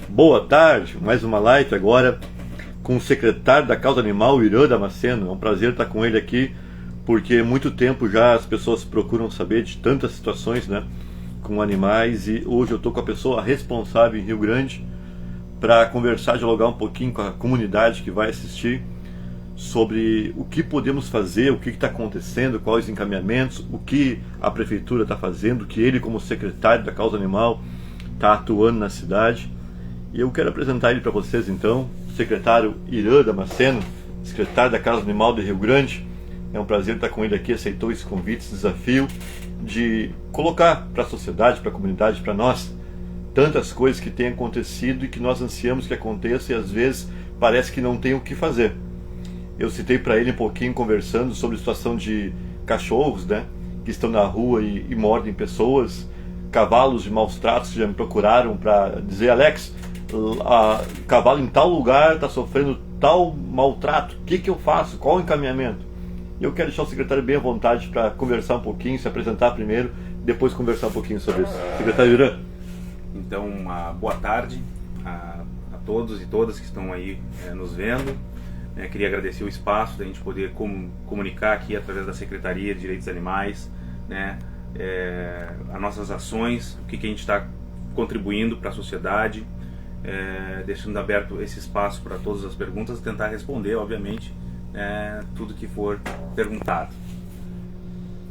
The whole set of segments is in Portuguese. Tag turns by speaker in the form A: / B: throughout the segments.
A: Boa tarde, mais uma live agora com o secretário da Causa Animal, Irã Damasceno. É um prazer estar com ele aqui, porque há muito tempo já as pessoas procuram saber de tantas situações, né, com animais, e hoje eu estou com a pessoa responsável em Rio Grande para conversar, dialogar um pouquinho com a comunidade que vai assistir sobre o que podemos fazer, o que está acontecendo, quais os encaminhamentos, o que a prefeitura está fazendo, o que ele, como secretário da Causa Animal, está atuando na cidade. E eu quero apresentar ele para vocês então, o secretário Irã Damasceno, secretário da Causa Animal de Rio Grande. É um prazer estar com ele aqui, aceitou esse convite, esse desafio de colocar para a sociedade, para a comunidade, para nós, tantas coisas que têm acontecido e que nós ansiamos que aconteça e às vezes parece que não tem o que fazer. Eu citei para ele um pouquinho conversando sobre a situação de cachorros, né, que estão na rua e mordem pessoas, cavalos de maus tratos que já me procuraram para dizer: Alex, cavalo em tal lugar está sofrendo tal maltrato, o que eu faço? Qual o encaminhamento? Eu quero deixar o secretário bem à vontade para conversar um pouquinho, se apresentar primeiro, depois conversar um pouquinho sobre isso. Secretário Irã.
B: Então, boa tarde a todos e todas que estão aí nos vendo. Queria agradecer o espaço da gente poder comunicar aqui através da Secretaria de Direitos Animais, né, as nossas ações, o que a gente está contribuindo para a sociedade, deixando aberto esse espaço para todas as perguntas e tentar responder, obviamente, tudo que for perguntado.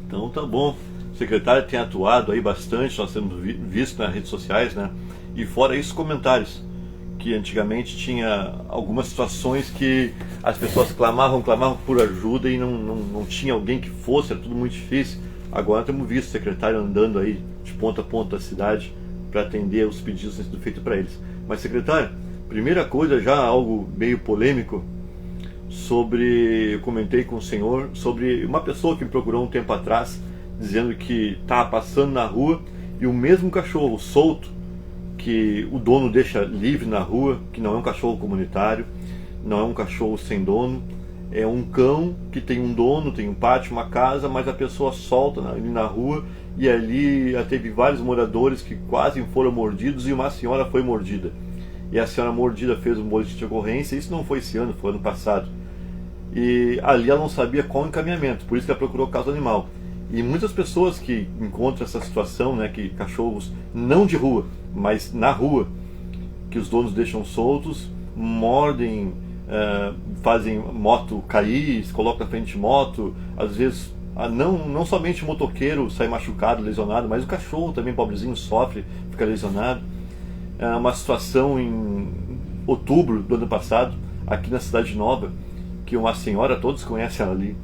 A: Então tá bom. O secretário tem atuado aí bastante, nós temos visto nas redes sociais, né? E fora isso, comentários, que antigamente tinha algumas situações que as pessoas clamavam por ajuda e não tinha alguém que fosse, era tudo muito difícil. Agora temos visto o secretário andando aí de ponta a ponta da cidade para atender os pedidos que têm sido feitos para eles. Mas, secretário, primeira coisa, já algo meio polêmico, eu comentei com o senhor sobre uma pessoa que me procurou um tempo atrás, dizendo que estava passando na rua e o mesmo cachorro solto que o dono deixa livre na rua, que não é um cachorro comunitário, não é um cachorro sem dono, é um cão que tem um dono, tem um pátio, uma casa, mas a pessoa solta ali na rua, e ali já teve vários moradores que quase foram mordidos e uma senhora foi mordida. E a senhora mordida fez um boletim de ocorrência. Isso não foi esse ano, foi ano passado. E ali ela não sabia qual o encaminhamento, por isso que ela procurou Causa Animal. E muitas pessoas que encontram essa situação, né, que cachorros não de rua, mas na rua, que os donos deixam soltos, mordem, fazem moto cair, se colocam na frente de moto, às vezes não somente o motoqueiro sai machucado, lesionado, mas o cachorro também, pobrezinho, sofre, fica lesionado. É uma situação em outubro do ano passado, aqui na Cidade Nova, que uma senhora, todos conhecem ela ali,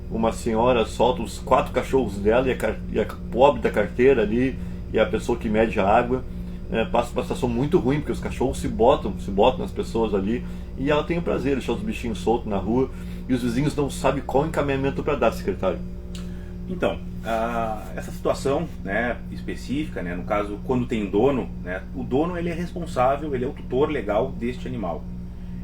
A: uma senhora solta os 4 cachorros dela e a pobre da carteira ali, e a pessoa que mede a água, passa uma situação muito ruim, porque os cachorros se botam nas pessoas ali, e ela tem o prazer de deixar os bichinhos soltos na rua, e os vizinhos não sabem qual encaminhamento para dar, secretário.
B: Então, essa situação, né, específica, né, no caso, quando tem dono, né, o dono ele é responsável, ele é o tutor legal deste animal.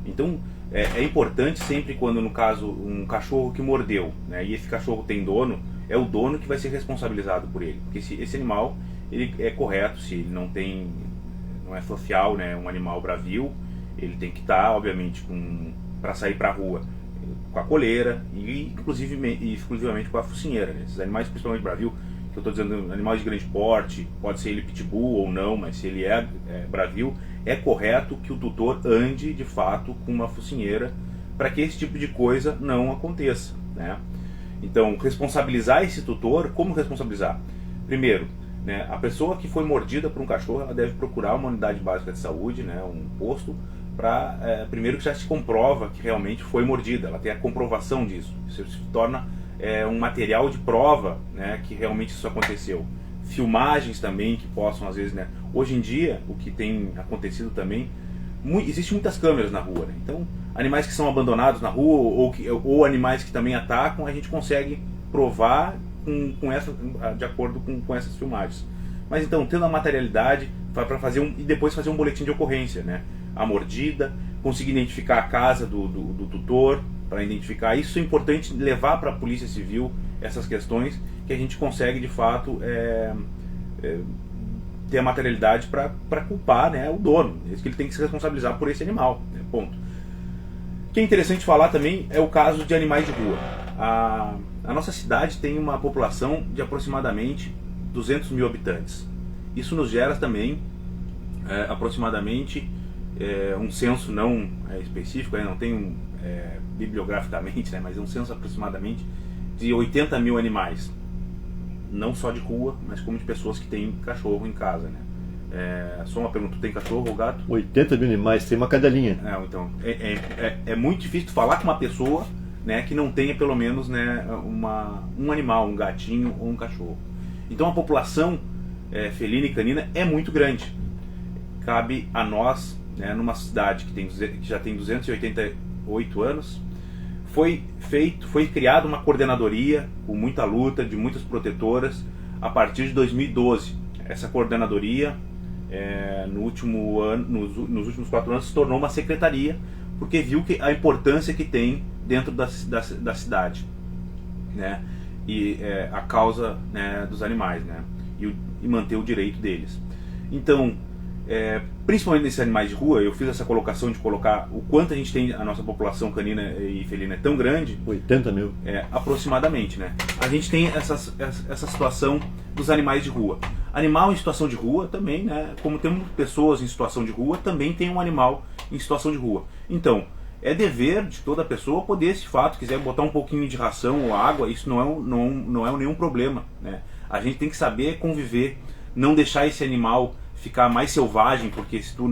B: Então, é importante sempre quando, no caso, um cachorro que mordeu, né, e esse cachorro tem dono, é o dono que vai ser responsabilizado por ele. Porque esse animal, ele é correto, se ele não é social, né, um animal bravio, ele tem que estar, obviamente, para sair para a rua, com a coleira e exclusivamente com a focinheira, né? Esses animais, principalmente bravio, que eu estou dizendo, animais de grande porte, pode ser ele pitbull ou não, mas se ele é bravio, é correto que o tutor ande de fato com uma focinheira para que esse tipo de coisa não aconteça, né? Então, responsabilizar esse tutor, como responsabilizar? Primeiro, né, a pessoa que foi mordida por um cachorro, ela deve procurar uma unidade básica de saúde, né, um posto, para primeiro que já se comprova que realmente foi mordida, ela tem a comprovação disso, isso se torna um material de prova, né, que realmente isso aconteceu. Filmagens também que possam, às vezes, né, hoje em dia, o que tem acontecido também, existem muitas câmeras na rua, né? Então animais que são abandonados na rua ou animais que também atacam, a gente consegue provar de acordo com essas filmagens. Mas então, tendo a materialidade para fazer e depois fazer um boletim de ocorrência, né? A mordida, conseguir identificar a casa do tutor, para identificar. Isso é importante levar para a Polícia Civil essas questões, que a gente consegue de fato ter a materialidade para culpar, né, o dono. É isso que ele tem que se responsabilizar por esse animal, né, ponto. O que é interessante falar também é o caso de animais de rua. A nossa cidade tem uma população de aproximadamente 200 mil habitantes. Isso nos gera também aproximadamente um censo não específico, não tem bibliograficamente, né, mas é um censo aproximadamente de 80 mil animais. Não só de rua, mas como de pessoas que têm cachorro em casa, né? Só uma pergunta, tu tem cachorro ou gato?
A: 80 mil animais, tem uma cadelinha.
B: Então, é muito difícil tu falar com uma pessoa, né, que não tenha pelo menos, né, um animal, um gatinho ou um cachorro. Então a população felina e canina é muito grande. Cabe a nós, né, numa cidade que já tem 288 anos, foi criada uma coordenadoria com muita luta de muitas protetoras a partir de 2012. Essa coordenadoria, nos últimos 4 anos, se tornou uma secretaria, porque viu a importância que tem dentro da cidade, né? E a causa, né, dos animais, né? E manter o direito deles. Então, principalmente nesses animais de rua, eu fiz essa colocação de colocar o quanto a gente tem, a nossa população canina e felina é tão grande.
A: 80 mil.
B: Aproximadamente, né? A gente tem essa situação dos animais de rua. Animal em situação de rua também, né? Como temos pessoas em situação de rua, também tem um animal em situação de rua. Então, é dever de toda pessoa poder, se de fato quiser botar um pouquinho de ração ou água, isso não é nenhum problema, né? A gente tem que saber conviver, não deixar esse animal ficar mais selvagem, porque se tu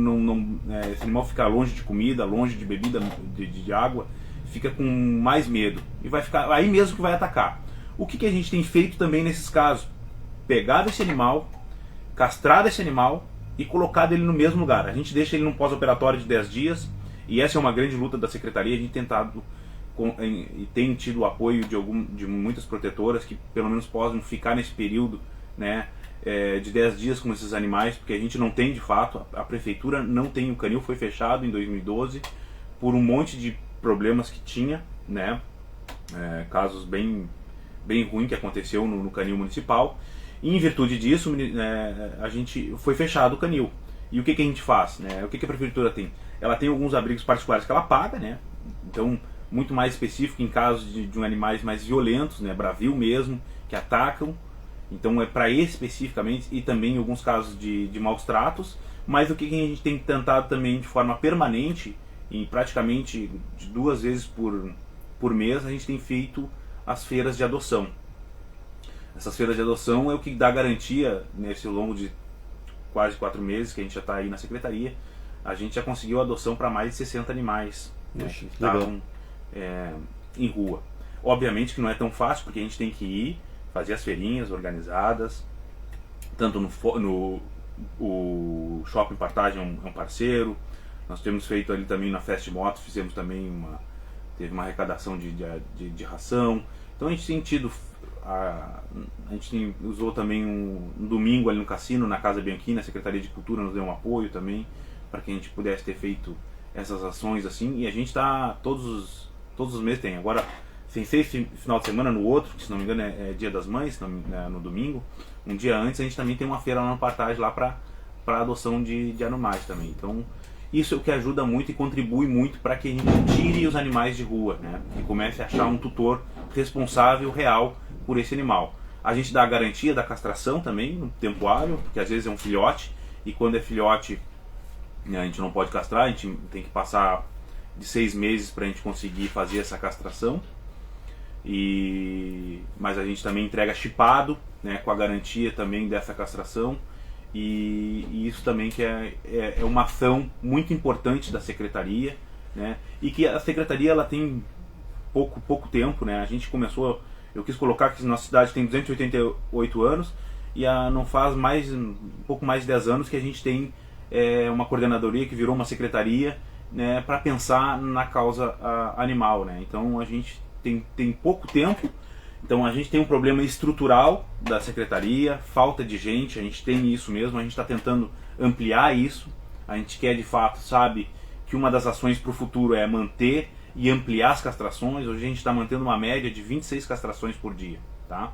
B: esse animal ficar longe de comida, longe de bebida, de água, fica com mais medo e vai ficar aí mesmo que vai atacar. O que a gente tem feito também nesses casos? Pegado esse animal, castrado esse animal e colocado ele no mesmo lugar. A gente deixa ele num pós-operatório de 10 dias, e essa é uma grande luta da secretaria. A gente e tem tido o apoio de muitas protetoras que pelo menos possam ficar nesse período, né, de 10 dias com esses animais, porque a gente não tem de fato, a prefeitura não tem. O canil foi fechado em 2012 por um monte de problemas que tinha, né, casos bem ruins que aconteceu no canil municipal, e em virtude disso a gente foi fechado o canil. E o que a gente faz, né? O que a prefeitura tem? Ela tem alguns abrigos particulares que ela paga, né? Então, muito mais específico em casos de animais mais violentos, né? Bravio mesmo, que atacam. Então é para esse especificamente, e também em alguns casos de maus tratos. Mas o que a gente tem tentado também de forma permanente, em praticamente 2 vezes por mês, a gente tem feito as feiras de adoção. Essas feiras de adoção é o que dá garantia, nesse longo de quase 4 meses que a gente já está aí na secretaria. A gente já conseguiu a adoção para mais de 60 animais, né, que estavam em rua. Obviamente que não é tão fácil, porque a gente tem que ir fazer as feirinhas organizadas, tanto o Shopping Partagem é um parceiro. Nós temos feito ali também na Fast Moto, fizemos também teve uma arrecadação de ração. Então a gente tem tido, a gente usou também um domingo ali no cassino, na Casa Bianchini, a Secretaria de Cultura nos deu um apoio também, para que a gente pudesse ter feito essas ações assim. E a gente está todos os meses tem. Agora, sem ser esse final de semana, no outro, que se não me engano é Dia das Mães, no domingo, um dia antes a gente também tem uma feira lá no Partage lá para adoção de animais também. Então isso é o que ajuda muito e contribui muito para que a gente tire os animais de rua, né? E comece a achar um tutor responsável, real, por esse animal. A gente dá a garantia da castração também no tempo hábil, porque às vezes é um filhote, e quando é filhote, né, a gente não pode castrar, a gente tem que passar de 6 meses para a gente conseguir fazer essa castração. Mas a gente também entrega chipado, né, com a garantia também dessa castração. E isso também que é uma ação muito importante da secretaria, né, e que a secretaria ela tem pouco tempo, né. A gente começou, eu quis colocar que nossa cidade tem 288 anos e não faz um pouco mais de 10 anos que a gente tem uma coordenadoria que virou uma secretaria, né, para pensar na causa animal, né. Então a gente tem pouco tempo. Então a gente tem um problema estrutural da secretaria, falta de gente, a gente tem isso mesmo, a gente está tentando ampliar isso. A gente quer de fato, sabe, que uma das ações para o futuro é manter e ampliar as castrações. Hoje a gente está mantendo uma média de 26 castrações por dia, tá?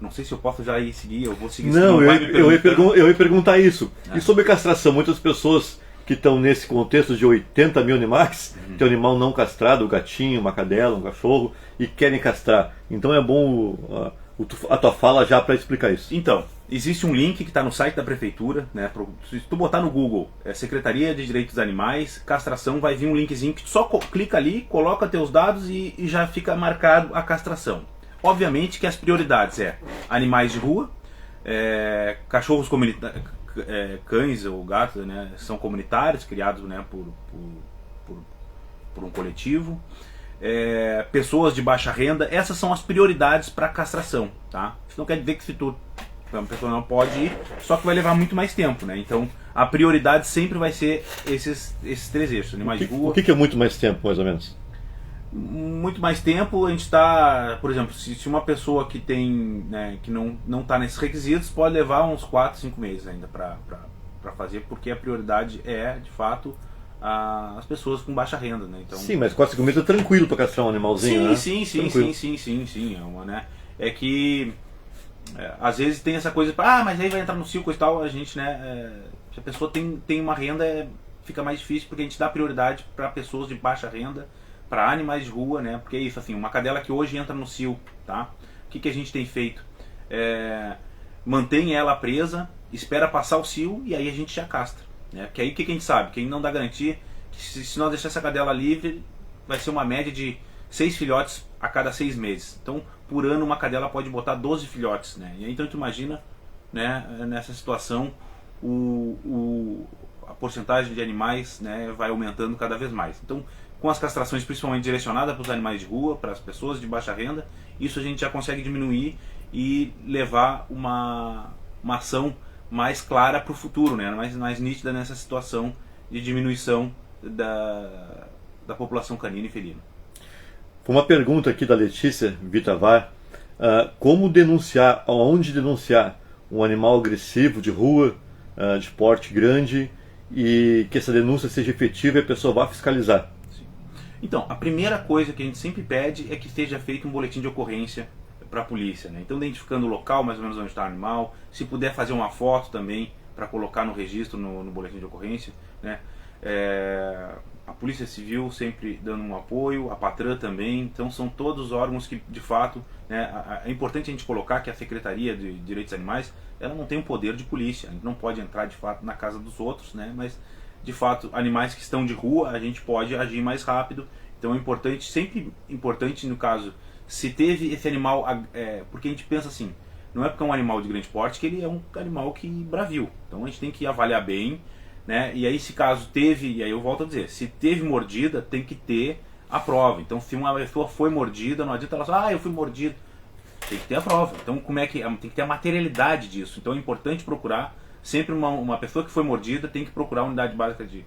B: Não sei se eu posso já ir seguir, eu vou seguir.
A: Não,
B: vai me perguntando.
A: eu ia perguntar isso. E sobre castração, muitas pessoas que estão nesse contexto de 80 mil animais, tem um animal não castrado, um gatinho, uma cadela, um cachorro, e querem castrar. Então é bom a tua fala já para explicar isso.
B: Então, existe um link que está no site da prefeitura, né? Se tu botar no Google, Secretaria de Direitos dos Animais, castração, vai vir um linkzinho que tu só clica ali, coloca teus dados e já fica marcado a castração. Obviamente que as prioridades animais de rua, cachorros comunitários, cães ou gatos, né, são comunitários, criados, né, por um coletivo, pessoas de baixa renda. Essas são as prioridades para castração, tá? Isso não quer dizer que se tu a pessoa não pode ir, só que vai levar muito mais tempo, né? Então a prioridade sempre vai ser esses 3 eixos, animais de rua.
A: O que é muito mais tempo, mais ou menos?
B: Muito mais tempo. A gente está, por exemplo, se uma pessoa que tem, né, que não está nesses requisitos, pode levar uns 4, 5 meses ainda para fazer, porque a prioridade de fato as pessoas com baixa renda, né? Então,
A: sim, mas 4, 5 meses é tranquilo para castrar um animalzinho,
B: sim,
A: né?
B: Sim. É que às vezes tem essa coisa, mas aí vai entrar no ciclo e tal, a gente, né? Se a pessoa tem uma renda, fica mais difícil, porque a gente dá prioridade para pessoas de baixa renda, para animais de rua, né? Porque é isso, assim, uma cadela que hoje entra no cio, tá? O que a gente tem feito? Mantém ela presa, espera passar o cio e aí a gente já castra, né? Porque aí o que a gente sabe? Que não dá garantia que se nós deixar essa cadela livre, vai ser uma média de 6 filhotes a cada 6 meses. Então, por ano, uma cadela pode botar 12 filhotes, né? E aí, então, tu imagina, né, nessa situação, a porcentagem de animais, né, vai aumentando cada vez mais. Então, com as castrações principalmente direcionadas para os animais de rua, para as pessoas de baixa renda, isso a gente já consegue diminuir e levar uma ação mais clara para o futuro, né, mais nítida nessa situação de diminuição da população canina e felina.
A: Uma pergunta aqui da Letícia Vitavar: como denunciar, aonde denunciar um animal agressivo de rua, de porte grande, e que essa denúncia seja efetiva e a pessoa vá fiscalizar?
B: Então, a primeira coisa que a gente sempre pede é que seja feito um boletim de ocorrência para a polícia, né? Então, identificando o local, mais ou menos onde está o animal, se puder fazer uma foto também para colocar no registro, no boletim de ocorrência, né? A Polícia Civil sempre dando um apoio, a Patran também. Então, são todos órgãos que, de fato, né, é importante a gente colocar que a Secretaria de Direitos Animais, ela não tem o poder de polícia, a gente não pode entrar, de fato, na casa dos outros, né? Mas, de fato, animais que estão de rua, a gente pode agir mais rápido. Então é importante, sempre importante no caso, se teve esse animal, porque a gente pensa assim, não é porque é um animal de grande porte que ele é um animal que braviu. Então a gente tem que avaliar bem, né? E aí, se caso teve, e aí eu volto a dizer, se teve mordida, tem que ter a prova. Então, se uma pessoa foi mordida, não adianta ela falar, eu fui mordido. Tem que ter a prova. Então, tem que ter a materialidade disso. Então é importante procurar. Sempre uma pessoa que foi mordida tem que procurar a unidade básica de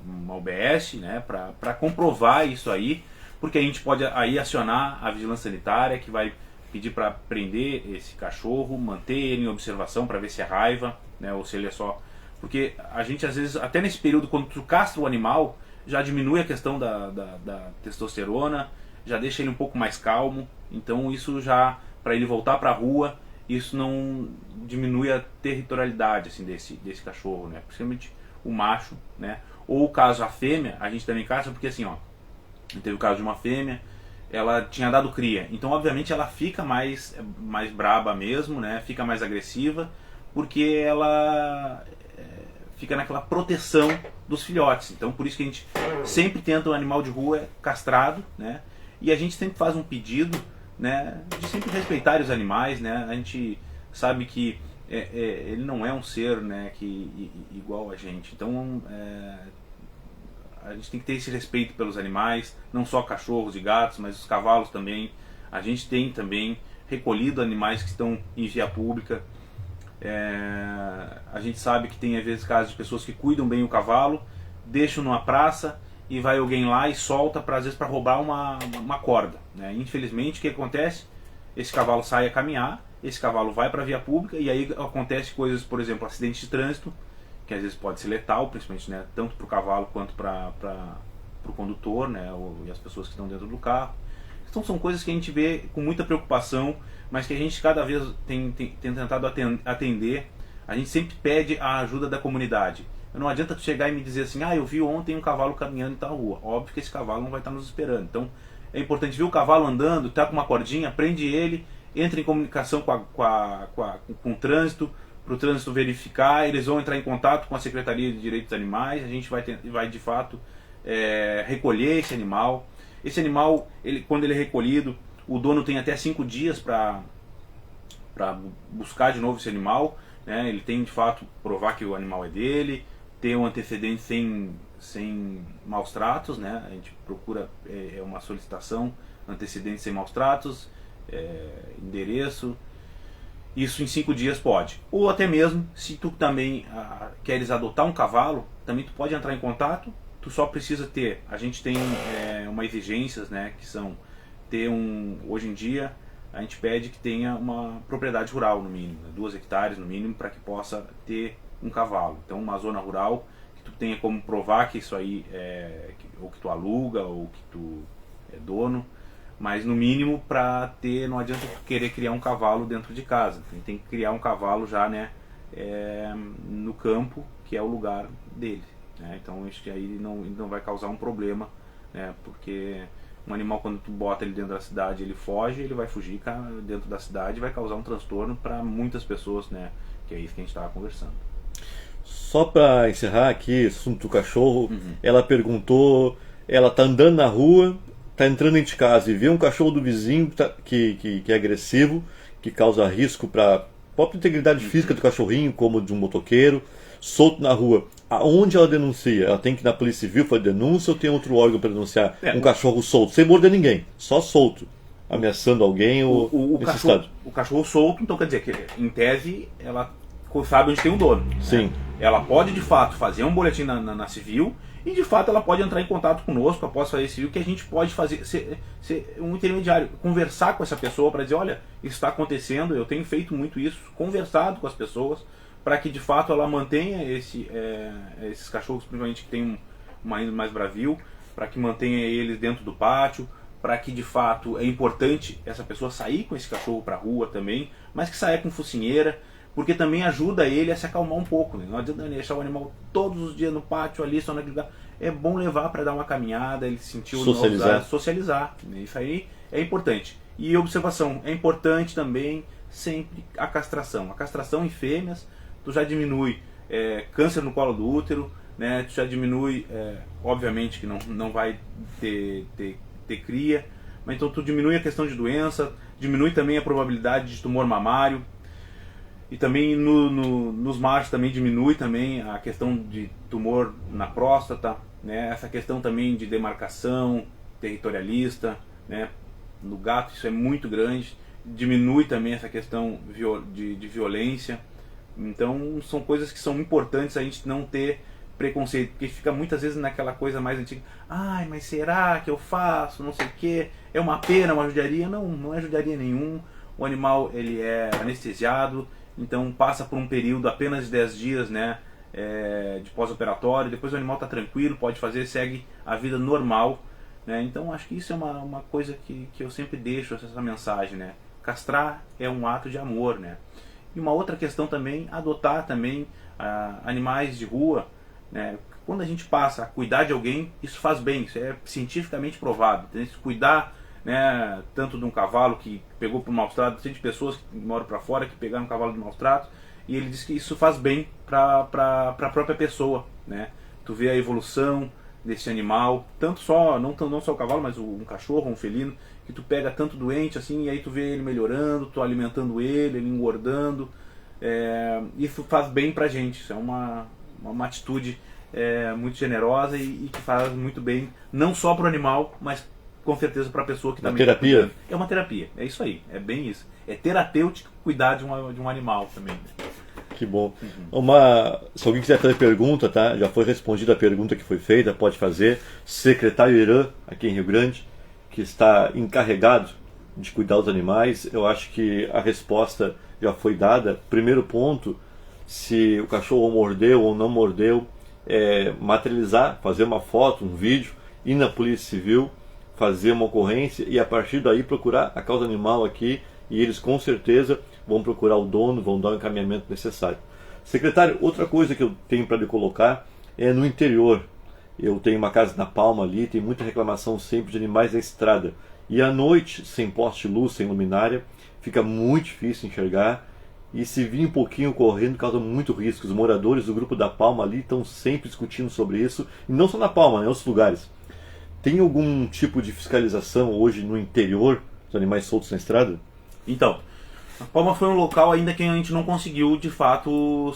B: uma UBS, né, para comprovar isso aí, porque a gente pode aí acionar a vigilância sanitária, que vai pedir para prender esse cachorro, manter ele em observação para ver se é raiva, né, ou se ele é só... Porque a gente, às vezes, até nesse período, quando tu castra o animal, já diminui a questão da testosterona, já deixa ele um pouco mais calmo. Então isso já, para ele voltar para a rua, isso não diminui a territorialidade, assim, desse cachorro, né? Principalmente o macho, né? Ou caso a fêmea, a gente também caça, porque assim, ó, teve o caso de uma fêmea, ela tinha dado cria, então obviamente ela fica mais braba mesmo, né? Fica mais agressiva, porque ela fica naquela proteção dos filhotes. Então por isso que a gente sempre tenta um animal de rua castrado, né? E a gente sempre faz um pedido, né, de sempre respeitar os animais, né? A gente sabe que ele não é um ser, né, igual a gente. Então a gente tem que ter esse respeito pelos animais, não só cachorros e gatos, mas os cavalos também. A gente tem também recolhido animais que estão em via pública. A gente sabe que tem às vezes casos de pessoas que cuidam bem o cavalo, deixam numa praça e vai alguém lá e solta, às vezes para roubar uma corda, né? Infelizmente, o que acontece? Esse cavalo sai a caminhar, esse cavalo vai para a via pública e aí acontece coisas, por exemplo, acidente de trânsito, que às vezes pode ser letal, principalmente, né, tanto para o cavalo quanto para o condutor, né, e as pessoas que estão dentro do carro. Então são coisas que a gente vê com muita preocupação, mas que a gente cada vez tem tentado atender. A gente sempre pede a ajuda da comunidade. Não adianta tu chegar e me dizer assim, eu vi ontem um cavalo caminhando em tal rua. Óbvio que esse cavalo não vai estar nos esperando. Então é importante ver o cavalo andando, tá com uma cordinha, prende ele, entra em comunicação com o trânsito, para o trânsito verificar, eles vão entrar em contato com a Secretaria de Direitos Animais, a gente vai de fato recolher esse animal. Esse animal, quando ele é recolhido, o dono tem até 5 dias para buscar de novo esse animal, né? Ele tem de fato provar que o animal é dele, ter um antecedente sem maus tratos, né? A gente procura uma solicitação, antecedente sem maus tratos, endereço. Isso em 5 dias pode. Ou até mesmo, se tu também queres adotar um cavalo, também tu pode entrar em contato. Tu só precisa ter, a gente tem uma exigências, né, que são hoje em dia a gente pede que tenha uma propriedade rural no mínimo, né, 2 hectares no mínimo, para que possa ter um cavalo. Então uma zona rural que tu tenha como provar que isso aí ou que tu aluga ou que tu é dono, mas no mínimo para ter, não adianta tu querer criar um cavalo dentro de casa, tem que criar um cavalo já, né, no campo, que é o lugar dele. Então acho que aí não vai causar um problema, né? Porque um animal, quando tu bota ele dentro da cidade, ele foge, ele vai fugir dentro da cidade e vai causar um transtorno para muitas pessoas, né? Que é isso que a gente estava conversando.
A: Só para encerrar aqui, assunto do cachorro, ela perguntou, ela tá andando na rua, tá entrando dentro de casa e vê um cachorro do vizinho que é agressivo, que causa risco para a própria integridade física do cachorrinho, como de um motoqueiro, solto na rua. Aonde ela denuncia? Ela tem que ir na Polícia Civil fazer denúncia ou tem outro órgão para denunciar um cachorro solto, sem morder ninguém, só solto, ameaçando alguém ou
B: o cachorro solto, então quer dizer que em tese ela sabe onde tem um dono.
A: Sim.
B: Né? Ela pode de fato fazer um boletim na civil e de fato ela pode entrar em contato conosco após fazer civil, que a gente pode fazer ser um intermediário, conversar com essa pessoa para dizer, olha, isso está acontecendo, eu tenho feito muito isso, conversado com as pessoas, para que de fato ela mantenha esses cachorros, principalmente que tem uma índole mais bravio, para que mantenha eles dentro do pátio, para que de fato é importante essa pessoa sair com esse cachorro para a rua também, mas que saia com focinheira, porque também ajuda ele a se acalmar um pouco, né? Não adianta deixar o animal todos os dias no pátio ali, só naquele lugar. É bom levar para dar uma caminhada, ele sentir o socializar. Isso aí é importante. E observação, é importante também sempre a castração. A castração em fêmeas, tu já diminui câncer no colo do útero, né? Tu já diminui, obviamente que não vai ter cria, mas então tu diminui a questão de doença, diminui também a probabilidade de tumor mamário, e também nos machos também diminui também a questão de tumor na próstata, né? Essa questão também de demarcação territorialista, né? No gato isso é muito grande, diminui também essa questão de violência. Então são coisas que são importantes a gente não ter preconceito, porque fica muitas vezes naquela coisa mais antiga, mas será que eu faço, não sei o que, é uma pena, uma judiaria. Não é judiaria nenhum, o animal ele é anestesiado, então passa por um período apenas de 10 dias, né, de pós-operatório, depois o animal está tranquilo, segue a vida normal, né? Então acho que isso é uma coisa que eu sempre deixo essa mensagem, né? Castrar é um ato de amor, né? E uma outra questão também, adotar também animais de rua, né? Quando a gente passa a cuidar de alguém, isso faz bem, isso é cientificamente provado. Tem que cuidar, né, tanto de um cavalo que pegou por maus tratos, tem de pessoas que moram para fora que pegaram um cavalo de maus tratos, e ele diz que isso faz bem para a própria pessoa, né? Tu vê a evolução desse animal, não só o cavalo, mas um cachorro, um felino, que tu pega tanto doente assim, e aí tu vê ele melhorando, tu alimentando ele engordando, isso faz bem pra gente, isso é uma atitude muito generosa e que faz muito bem, não só pro animal, mas com certeza para a pessoa que também
A: terapia.
B: É uma terapia, é isso aí, é bem isso. É terapêutico cuidar de um animal também.
A: Que bom. Se alguém quiser fazer pergunta, tá? Já foi respondida a pergunta que foi feita, pode fazer. Secretário Irã, aqui em Rio Grande, que está encarregado de cuidar dos animais, eu acho que a resposta já foi dada. Primeiro ponto, se o cachorro mordeu ou não mordeu, materializar, fazer uma foto, um vídeo, ir na Polícia Civil, fazer uma ocorrência e a partir daí procurar a causa animal aqui, e eles com certeza vão procurar o dono, vão dar o encaminhamento necessário. Secretário, outra coisa que eu tenho para lhe colocar é no interior. Eu tenho uma casa na Palma ali, tem muita reclamação sempre de animais na estrada. E à noite, sem poste de luz, sem luminária, fica muito difícil enxergar. E se vir um pouquinho correndo, causa muito risco. Os moradores do grupo da Palma ali estão sempre discutindo sobre isso. E não só na Palma, em outros lugares. Tem algum tipo de fiscalização hoje no interior dos animais soltos na estrada?
B: Então, a Palma foi um local ainda que a gente não conseguiu de fato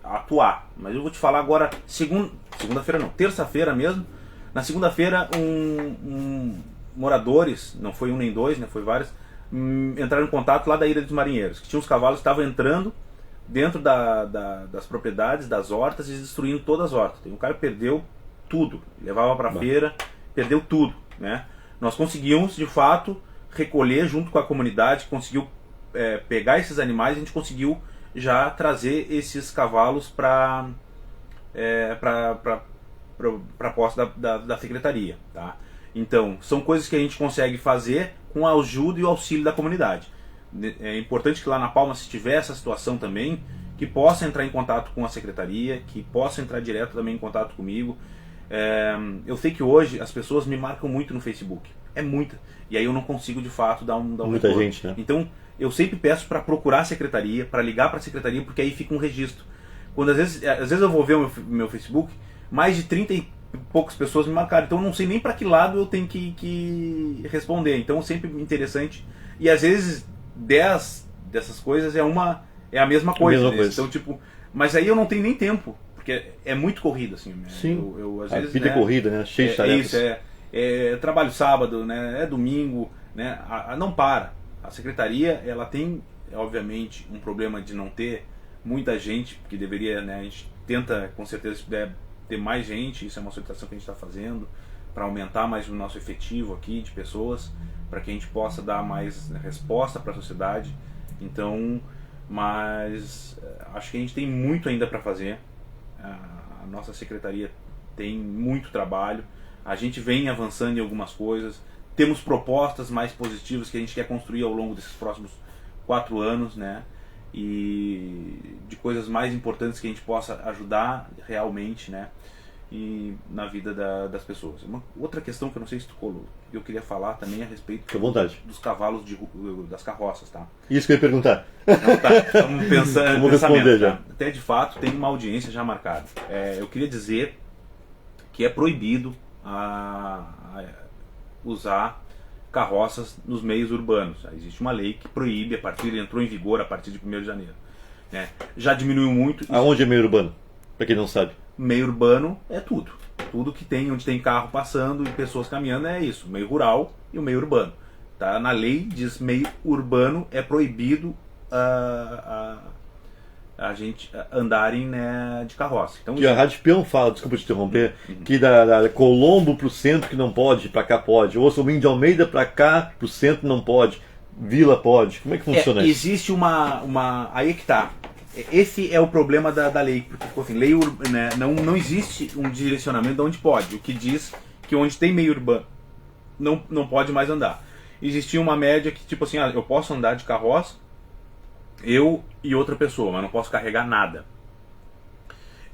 B: atuar. Mas eu vou te falar agora, segunda-feira não, terça-feira mesmo. Na segunda-feira, moradores, não foi um nem dois, né, foi vários, entraram em contato lá da Ilha dos Marinheiros, que tinha uns cavalos que estavam entrando dentro das propriedades, das hortas, e destruindo todas as hortas. Um cara perdeu tudo, levava para a feira, perdeu tudo, né? Nós conseguimos, de fato, recolher junto com a comunidade, conseguiu pegar esses animais, a gente conseguiu já trazer esses cavalos para a posse da secretaria, tá? Então, são coisas que a gente consegue fazer com a ajuda e o auxílio da comunidade. É importante que lá na Palma, se tiver essa situação também, que possa entrar em contato com a secretaria, que possa entrar direto também em contato comigo. Eu sei que hoje as pessoas me marcam muito no Facebook, é muita, e aí eu não consigo de fato dar um
A: muita
B: retorno.
A: Gente, né?
B: Então eu sempre peço para procurar a secretaria, para ligar para a secretaria, porque aí fica um registro. Quando às vezes eu vou ver o meu Facebook, mais de 30 e poucas pessoas me marcaram, então eu não sei nem para que lado eu tenho que responder. Então sempre interessante, e às vezes 10 dessas coisas é a mesma coisa, né? Então, tipo, mas aí eu não tenho nem tempo, porque é muito corrido, assim.
A: Sim,
B: às
A: a
B: vezes,
A: vida é corrida, né? Cheio de tarefas.
B: Trabalho sábado, né? É domingo, né? Não para. A secretaria, ela tem, obviamente, um problema de não ter muita gente, porque deveria, né? A gente tenta, com certeza, se puder ter mais gente, isso é uma solicitação que a gente está fazendo, para aumentar mais o nosso efetivo aqui de pessoas, para que a gente possa dar mais resposta para a sociedade. Então, mas acho que a gente tem muito ainda para fazer. A nossa secretaria tem muito trabalho, a gente vem avançando em algumas coisas, temos propostas mais positivas que a gente quer construir ao longo desses próximos 4 anos, né? E de coisas mais importantes que a gente possa ajudar realmente, né? E na vida das pessoas. Uma outra questão que eu não sei se tu colou, eu queria falar também a respeito dos cavalos das carroças, tá?
A: Isso que eu ia perguntar.
B: Então, tá, estamos pensando.
A: Vamos responder já.
B: Tá? Até de fato tem uma audiência já marcada. Eu queria dizer que é proibido usar carroças nos meios urbanos. Existe uma lei que proíbe, entrou em vigor a partir de 1º de janeiro. Né? Já diminuiu muito.
A: Aonde é meio urbano? Para quem não sabe.
B: Meio urbano é tudo. Tudo que tem, onde tem carro passando e pessoas caminhando, é isso. Meio rural e o meio urbano. Tá? Na lei diz meio urbano é proibido a gente andarem, né, de carroça. Então,
A: que a Rádio Peão fala, desculpa te interromper, que da Colombo pro centro que não pode, pra cá pode. Ou Sobrinho de Almeida pra cá, pro centro não pode. Vila pode. Como é que funciona isso?
B: Existe aí é que tá. Esse é o problema da lei, porque tipo assim, lei, né, não existe um direcionamento de onde pode. O que diz que onde tem meio urbano não pode mais andar. Existia uma média que tipo assim, eu posso andar de carroça, eu e outra pessoa, mas não posso carregar nada.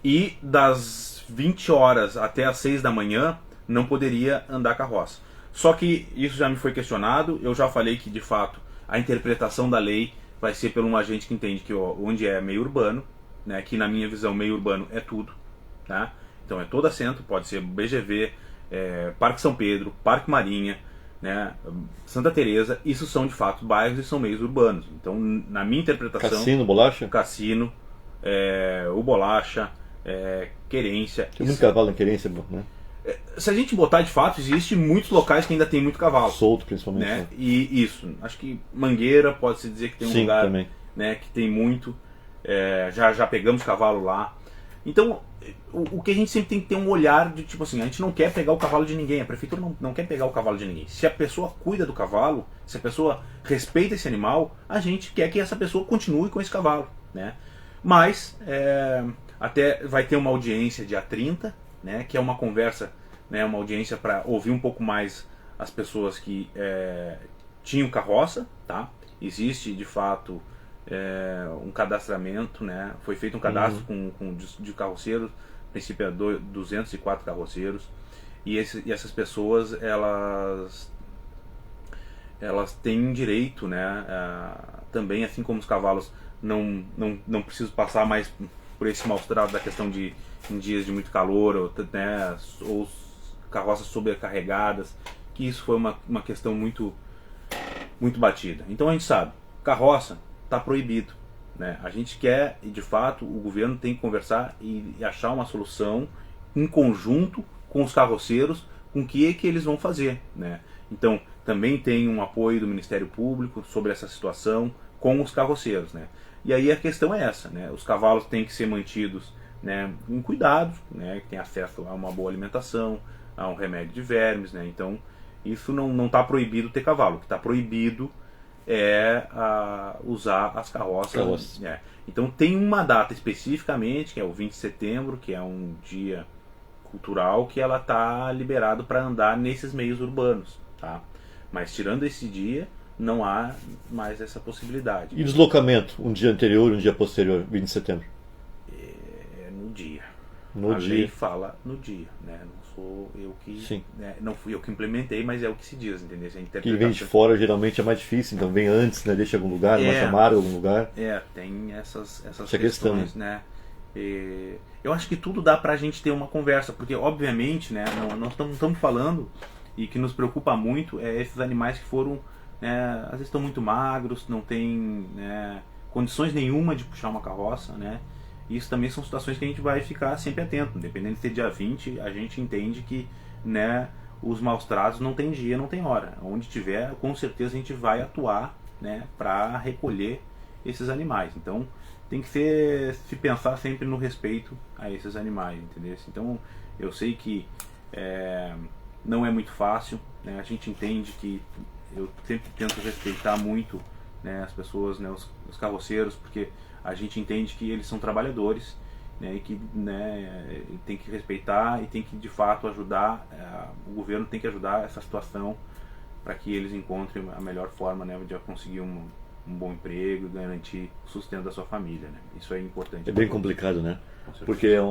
B: E das 20 horas até as 6 da manhã não poderia andar carroça. Só que isso já me foi questionado, eu já falei que de fato a interpretação da lei vai ser por um agente que entende que onde é meio urbano, né, que na minha visão meio urbano é tudo, tá? Então é todo assento, pode ser BGV, Parque São Pedro, Parque Marinha, né, Santa Teresa, isso são de fato bairros e são meios urbanos. Então, na minha interpretação,
A: Cassino, Bolacha?
B: Cassino, o Bolacha, Querência.
A: Tem muito cavalo em Querência, né?
B: Se a gente botar de fato, existe muitos locais que ainda tem muito cavalo.
A: Solto, principalmente.
B: Né? E isso, acho que Mangueira pode-se dizer que tem um
A: Sim,
B: lugar,
A: também.
B: Né, que tem muito. Já pegamos cavalo lá. Então, o que a gente sempre tem que ter um olhar de tipo assim, a gente não quer pegar o cavalo de ninguém, a prefeitura não quer pegar o cavalo de ninguém. Se a pessoa cuida do cavalo, se a pessoa respeita esse animal, a gente quer que essa pessoa continue com esse cavalo, né? Mas até vai ter uma audiência dia 30, né, que é uma conversa, né, uma audiência para ouvir um pouco mais as pessoas que tinham carroça, tá? Existe de fato um cadastramento, né? Foi feito um cadastro de carroceiros, a princípio é 204 carroceiros, e essas pessoas elas têm direito, né? Também, assim como os cavalos não precisam passar mais por esse maus-tratos da questão de em dias de muito calor, ou carroças sobrecarregadas, que isso foi uma questão muito batida. Então a gente sabe, carroça está proibido, né? A gente quer, e de fato o governo tem que conversar e achar uma solução em conjunto com os carroceiros, com o que eles vão fazer, né? Então também tem um apoio do Ministério Público sobre essa situação com os carroceiros, né? E aí a questão é essa, né? Os cavalos têm que ser mantidos, né, com cuidado, né? Que tem acesso a uma boa alimentação, a um remédio de vermes, né? Então isso não está proibido ter cavalo. O que está proibido é usar as carroças. Então tem uma data especificamente, que é o 20 de setembro, que é um dia cultural, que ela está liberado para andar nesses meios urbanos, tá? Mas tirando esse dia, não há mais essa possibilidade.
A: E deslocamento, um dia anterior, um dia posterior, 20 de setembro?
B: No dia.
A: A
B: lei fala no dia, né? Não sou eu que...
A: Sim.
B: Né? Não fui eu que implementei, mas é o que se diz, entendeu?
A: Quem vem de fora geralmente é mais difícil, então vem antes, né? Deixa em algum lugar, mais amargo em algum lugar.
B: Tem essas
A: questões,
B: questão, né? Eu acho que tudo dá pra gente ter uma conversa, porque obviamente, né, nós estamos falando, e que nos preocupa muito, esses animais que foram, às vezes estão muito magros, não tem, né, condições nenhuma de puxar uma carroça, né? Isso também são situações que a gente vai ficar sempre atento, independente de ser dia 20, a gente entende que, né, os maus tratos não tem dia, não tem hora. Onde tiver, com certeza a gente vai atuar, né, para recolher esses animais. Então tem que se pensar sempre no respeito a esses animais, entendeu? Então eu sei que não é muito fácil, né? A gente entende que eu sempre tento respeitar muito, né, as pessoas, né, os carroceiros, porque a gente entende que eles são trabalhadores, né, e que, né, tem que respeitar e tem que de fato ajudar, o governo tem que ajudar essa situação para que eles encontrem a melhor forma, né, de conseguir um bom emprego e garantir o sustento da sua família, né? Isso é importante.
A: É bem complicado, né? Porque é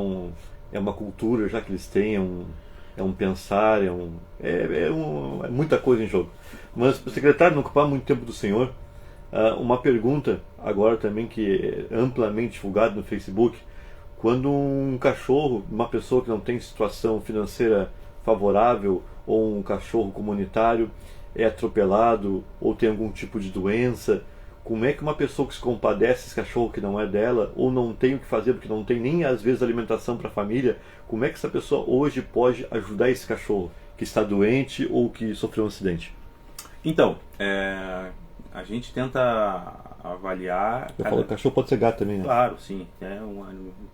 A: uma cultura já que eles têm, é um pensar, é muita coisa em jogo. Mas, secretário, não ocupar muito tempo do senhor, uma pergunta agora também que é amplamente divulgada no Facebook: quando um cachorro, uma pessoa que não tem situação financeira favorável, ou um cachorro comunitário é atropelado ou tem algum tipo de doença, como é que uma pessoa que se compadece desse cachorro que não é dela, ou não tem o que fazer porque não tem nem às vezes alimentação para a família, como é que essa pessoa hoje pode ajudar esse cachorro que está doente ou que sofreu um acidente?
B: Então, a gente tenta avaliar...
A: O cachorro pode ser gato também, né?
B: Claro, sim.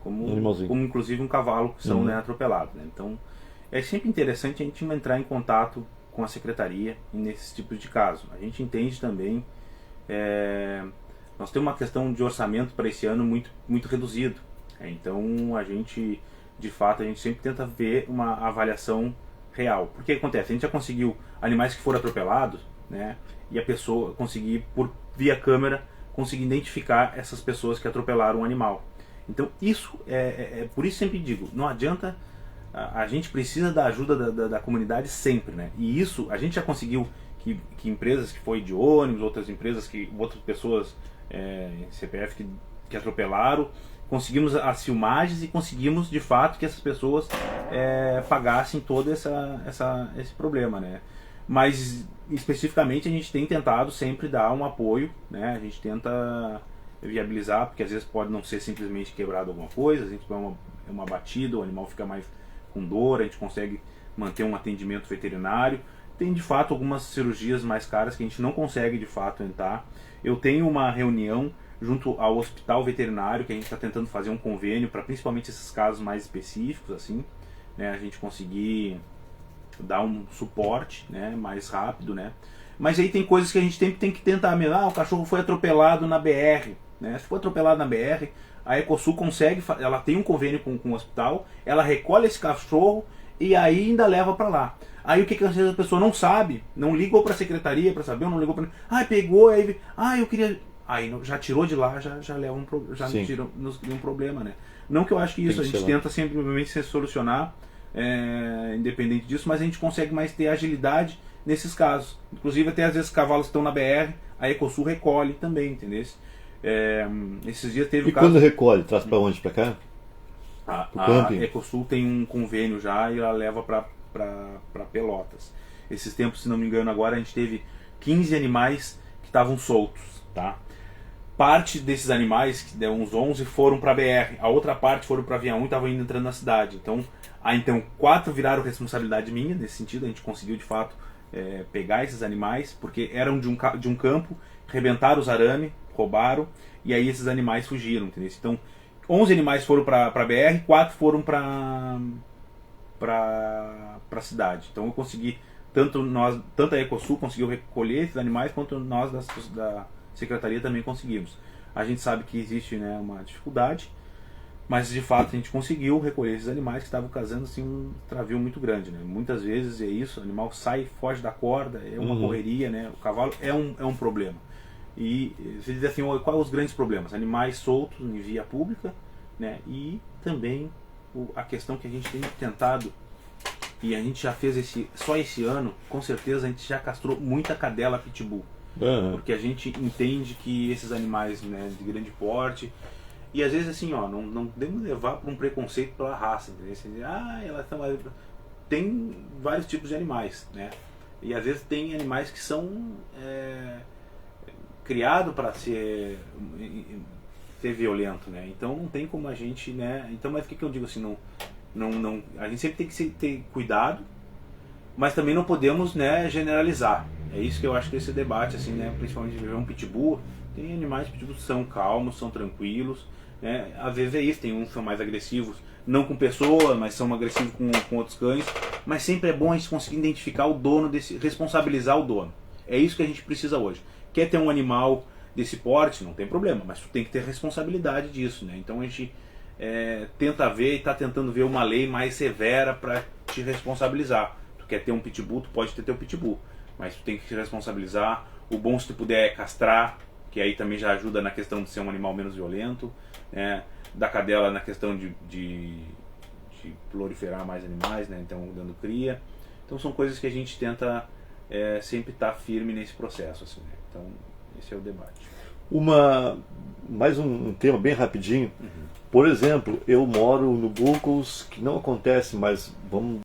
B: Como inclusive um cavalo que são, né, atropelados, né? Então é sempre interessante a gente entrar em contato com a secretaria nesse tipo de caso. A gente entende também... nós temos uma questão de orçamento para esse ano muito reduzido. Então a gente, de fato, a gente sempre tenta ver uma avaliação real. Porque acontece, a gente já conseguiu animais que foram atropelados, né, e a pessoa conseguir, via câmera, conseguir identificar essas pessoas que atropelaram o animal. Então isso por isso sempre digo, não adianta, a gente precisa da ajuda da comunidade sempre, né? E isso a gente já conseguiu que empresas que foi de ônibus, outras pessoas, CPF que atropelaram, conseguimos as filmagens e conseguimos de fato que essas pessoas pagassem todo esse problema, né? Mas especificamente a gente tem tentado sempre dar um apoio, né? A gente tenta viabilizar, porque às vezes pode não ser simplesmente quebrado alguma coisa, a gente põe uma batida, o animal fica mais com dor, a gente consegue manter um atendimento veterinário. Tem de fato algumas cirurgias mais caras que a gente não consegue de fato entrar. Eu tenho uma reunião junto ao hospital veterinário que a gente está tentando fazer um convênio para principalmente esses casos mais específicos, assim, né, a gente conseguir dar um suporte, né, mais rápido, né. Mas aí tem coisas que a gente tem que tentar mesmo. O cachorro foi atropelado na BR, né? Se for atropelado na BR, a Ecosul consegue, ela tem um convênio com o hospital, ela recolhe esse cachorro, e aí ainda leva para lá. Aí o que às vezes a pessoa não sabe, não ligou para a secretaria para saber, ou não ligou para... pegou, aí... eu queria... Aí já tirou de lá, já leva já nos cria um problema, né? Não que eu acho que isso, a gente tenta simplesmente se solucionar, independente disso, mas a gente consegue mais ter agilidade nesses casos. Inclusive até às vezes cavalos estão na BR, a Ecosul recolhe também, entendeu? Esses dias teve
A: E quando recolhe, traz para onde? Para cá?
B: A Ecosul tem um convênio já e ela leva para Pelotas. Esses tempos, se não me engano, agora a gente teve 15 animais que estavam soltos, tá? Parte desses animais, que deu uns 11, foram para BR, a outra parte foram para Avião e estavam entrando na cidade. Então 4 viraram responsabilidade minha, nesse sentido, a gente conseguiu de fato pegar esses animais, porque eram de um campo, rebentaram os arame, roubaram, e aí esses animais fugiram, entendeu? Então 11 animais foram para BR, 4 foram para a cidade. Então eu consegui, tanto a Ecosul conseguiu recolher esses animais, quanto nós da secretaria também conseguimos. A gente sabe que existe, né, uma dificuldade, mas de fato a gente conseguiu recolher esses animais que estavam causando assim, um travio muito grande, né? Muitas vezes é isso, o animal sai, foge da corda, é uma correria, né? O cavalo é um problema. E você diz assim, quais os grandes problemas? Animais soltos em via pública, né? E também a questão que a gente tem tentado, e a gente já fez só esse ano, com certeza a gente já castrou muita cadela pitbull. Porque a gente entende que esses animais, né, de grande porte, e às vezes assim, não devemos levar para um preconceito pela raça, entendeu? Você diz, tem vários tipos de animais, né? E às vezes tem animais que são criados para ser violento, né? Então não tem como a gente, né? Então, mas o que eu digo assim, a gente sempre tem que ter cuidado, mas também não podemos, né, generalizar. É isso que eu acho que esse debate, assim, né, principalmente de ver um pitbull, tem animais pitbull que são calmos, são tranquilos, né? Às vezes é isso, tem uns que são mais agressivos, não com pessoas, mas são agressivos com outros cães, mas sempre é bom a gente conseguir identificar o dono responsabilizar o dono. É isso que a gente precisa hoje. Quer ter um animal desse porte, não tem problema, mas tu tem que ter responsabilidade disso, né? Então a gente tenta ver e está tentando ver uma lei mais severa para te responsabilizar. Tu quer ter um pitbull, tu pode ter teu pitbull, mas tu tem que te responsabilizar. O bom, se tu puder, é castrar, que aí também já ajuda na questão de ser um animal menos violento, né? Da cadela na questão de proliferar mais animais, né? Então dando cria. Então são coisas que a gente tenta sempre estar firme nesse processo, assim, né? Então esse é o debate.
A: Mais um tema bem rapidinho. Por exemplo, eu moro no Bucos, que não acontece, mas vamos